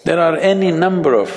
There are any number of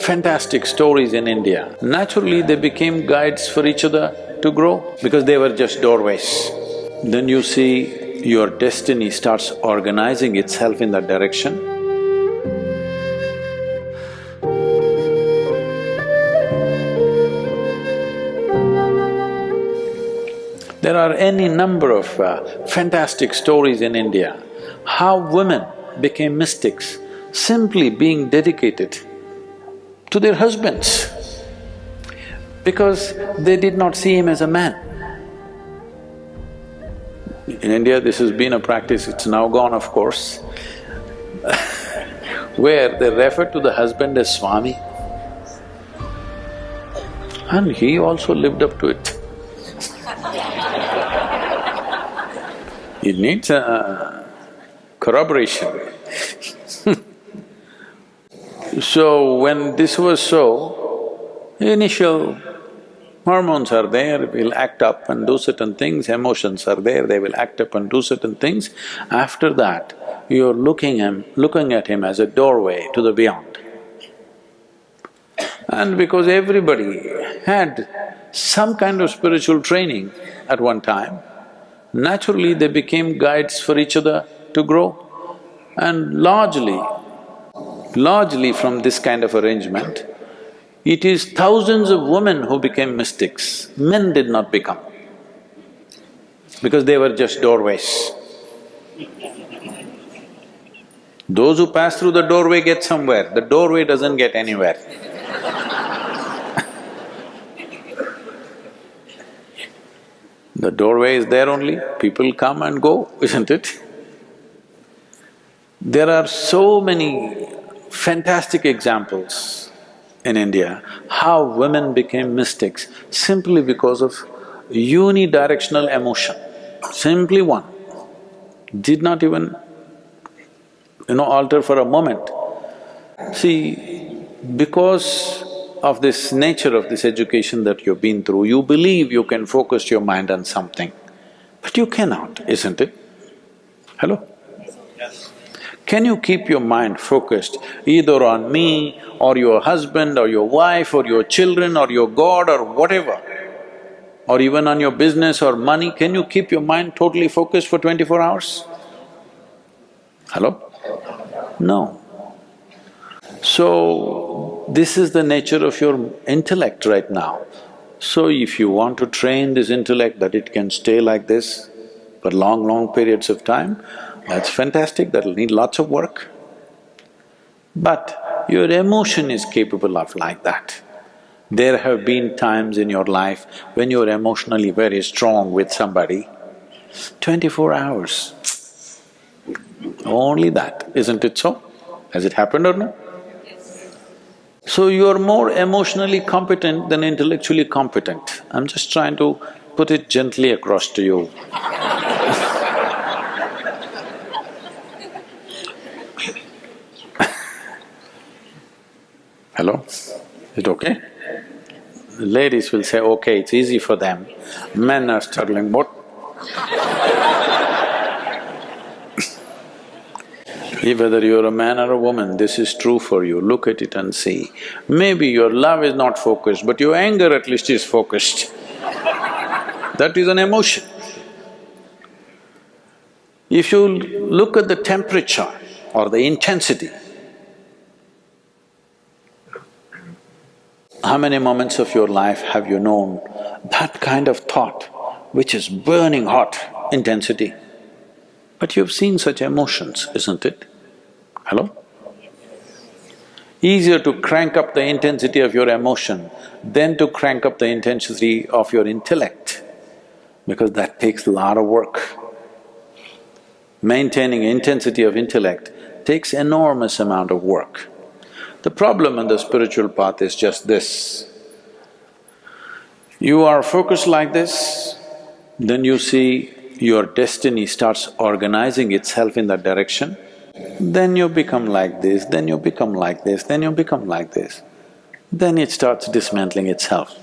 fantastic stories in India. Naturally, they became guides for each other to grow because they were just doorways. Then you see your destiny starts organizing itself in that direction. There are any number of fantastic stories in India, how women became mystics simply being dedicated to their husbands because they did not see him as a man. In India, this has been a practice, it's now gone of course, where they refer to the husband as Swami. And he also lived up to it. It needs corroboration. So when this was so, initial hormones are there, will act up and do certain things, emotions are there, they will act up and do certain things. After that, you're looking at him as a doorway to the beyond. And because everybody had some kind of spiritual training at one time, naturally they became guides for each other to grow. And largely from this kind of arrangement, it is thousands of women who became mystics, men did not become, because they were just doorways. Those who pass through the doorway get somewhere, the doorway doesn't get anywhere. The doorway is there only, people come and go, isn't it? There are so many fantastic examples in India, how women became mystics simply because of unidirectional emotion. Simply one, did not even, alter for a moment. See, because of this nature of this education that you've been through, you believe you can focus your mind on something, but you cannot, isn't it? Hello? Yes. Can you keep your mind focused either on me or your husband or your wife or your children or your God or whatever, or even on your business or money? Can you keep your mind totally focused for 24 hours? Hello? No. So, this is the nature of your intellect right now. So if you want to train this intellect that it can stay like this for long periods of time, that's fantastic, that'll need lots of work. But your emotion is capable of like that. There have been times in your life when you're emotionally very strong with somebody, 24 hours, only that, isn't it so? Has it happened or no? So you're more emotionally competent than intellectually competent. I'm just trying to put it gently across to you. Hello? Is it okay? Ladies will say, okay, it's easy for them. Men are struggling, what? Whether you're a man or a woman, this is true for you, look at it and see. Maybe your love is not focused, but your anger at least is focused. That is an emotion. If you look at the temperature or the intensity, how many moments of your life have you known that kind of thought which is burning hot intensity? But you've seen such emotions, isn't it? Hello? Easier to crank up the intensity of your emotion than to crank up the intensity of your intellect, because that takes a lot of work. Maintaining intensity of intellect takes enormous amount of work. The problem on the spiritual path is just this. You are focused like this, then you see your destiny starts organizing itself in that direction, then you become like this, then you become like this, then you become like this. Then it starts dismantling itself.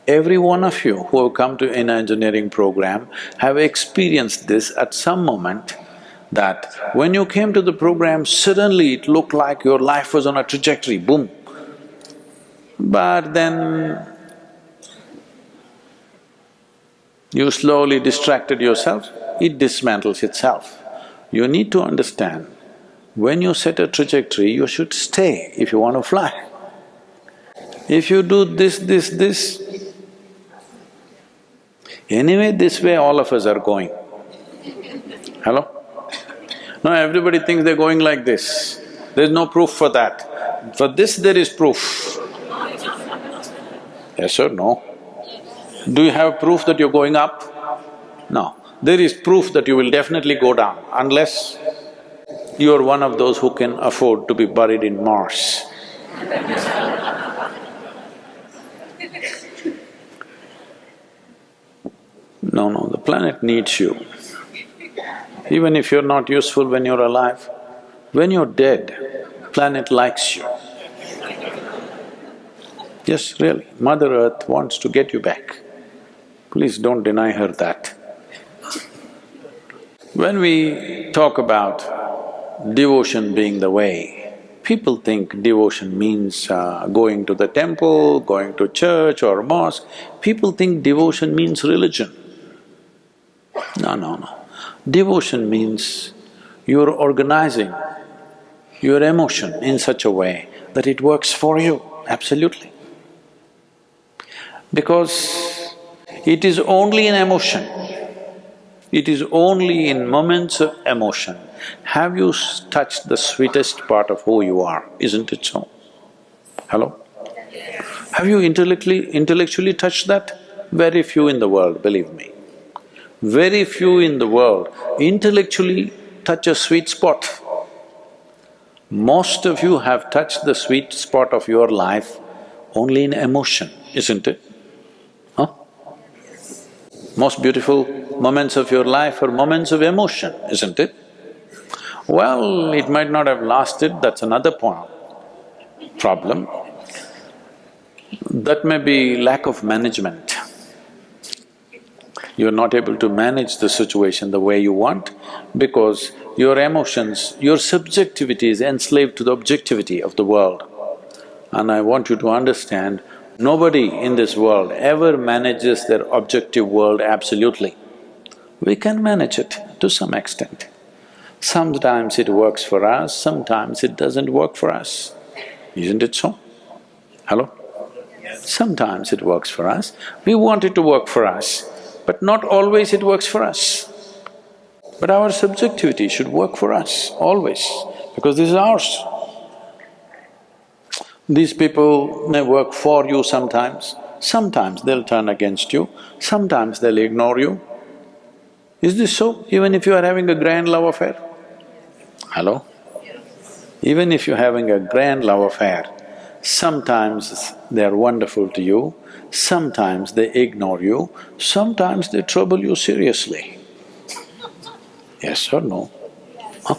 Every one of you who have come to inner engineering program have experienced this at some moment, that when you came to the program, suddenly it looked like your life was on a trajectory, boom. But then you slowly distracted yourself, it dismantles itself. You need to understand, when you set a trajectory, you should stay if you want to fly. If you do this, anyway this way all of us are going. Hello? Now everybody thinks they're going like this. There's no proof for that. For this there is proof. Yes or no? Do you have proof that you're going up? No. There is proof that you will definitely go down, unless you are one of those who can afford to be buried in Mars. No, the planet needs you. Even if you're not useful when you're alive, when you're dead, planet likes you. Yes, really, Mother Earth wants to get you back. Please don't deny her that. When we talk about devotion being the way, people think devotion means going to the temple, going to church or mosque. People think devotion means religion. No. Devotion means you're organizing your emotion in such a way that it works for you, absolutely. Because it is only in emotion, it is only in moments of emotion have you touched the sweetest part of who you are, isn't it so? Hello? Have you intellectually touched that? Very few in the world, believe me. Very few in the world intellectually touch a sweet spot. Most of you have touched the sweet spot of your life only in emotion, isn't it? Huh? Most beautiful moments of your life are moments of emotion, isn't it? Well, it might not have lasted, that's another problem. That may be lack of management. You're not able to manage the situation the way you want because your emotions, your subjectivity is enslaved to the objectivity of the world. And I want you to understand, nobody in this world ever manages their objective world absolutely. We can manage it to some extent. Sometimes it works for us, sometimes it doesn't work for us. Isn't it so? Hello? Sometimes it works for us, we want it to work for us, but not always it works for us. But our subjectivity should work for us, always, because this is ours. These people may work for you sometimes they'll turn against you, sometimes they'll ignore you. Is this so? Even if you are having a grand love affair? Hello? Even if you're having a grand love affair, sometimes they're wonderful to you, sometimes they ignore you, sometimes they trouble you seriously. Yes or no? Huh?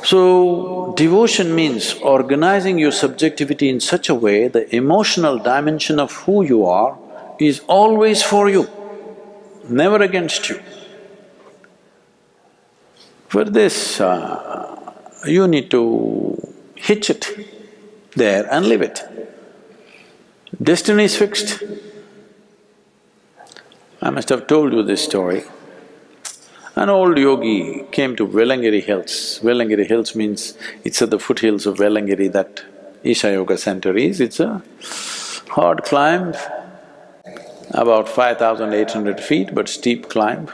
So, devotion means organizing your subjectivity in such a way the emotional dimension of who you are is always for you, never against you. For this, you need to hitch it there and leave it. Destiny is fixed. I must have told you this story. An old yogi came to Velangiri Hills. Velangiri Hills means it's at the foothills of Velangiri that Isha Yoga Center is. It's a hard climb, about 5,800 feet, but steep climb.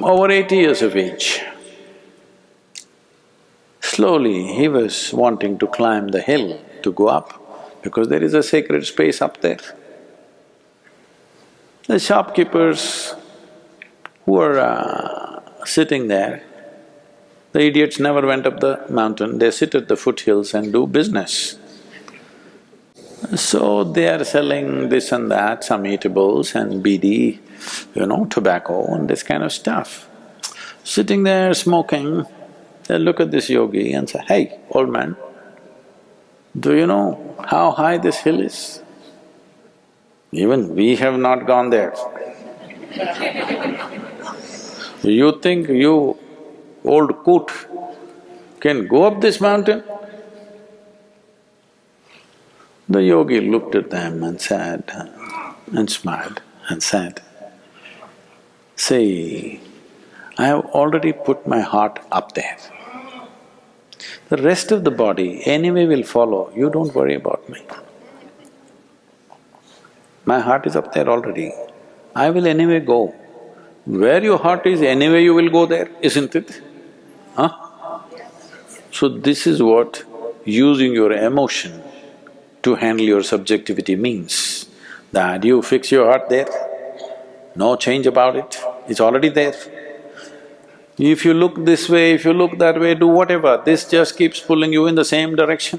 Over 80 years of age. Slowly he was wanting to climb the hill to go up because there is a sacred space up there. The shopkeepers who were sitting there, the idiots never went up the mountain, they sit at the foothills and do business. So they are selling this and that, some eatables and bidi, tobacco and this kind of stuff. Sitting there smoking, they look at this yogi and say, "Hey, old man, do you know how high this hill is?" Even we have not gone there. You think you, old coot, can go up this mountain? The yogi looked at them and said, and smiled and said, "See, I have already put my heart up there. The rest of the body anyway will follow, you don't worry about me. My heart is up there already, I will anyway go. Where your heart is, anyway you will go there, isn't it? Huh? So this is what using your emotion to handle your subjectivity means, that you fix your heart there, no change about it, it's already there. If you look this way, if you look that way, do whatever, this just keeps pulling you in the same direction.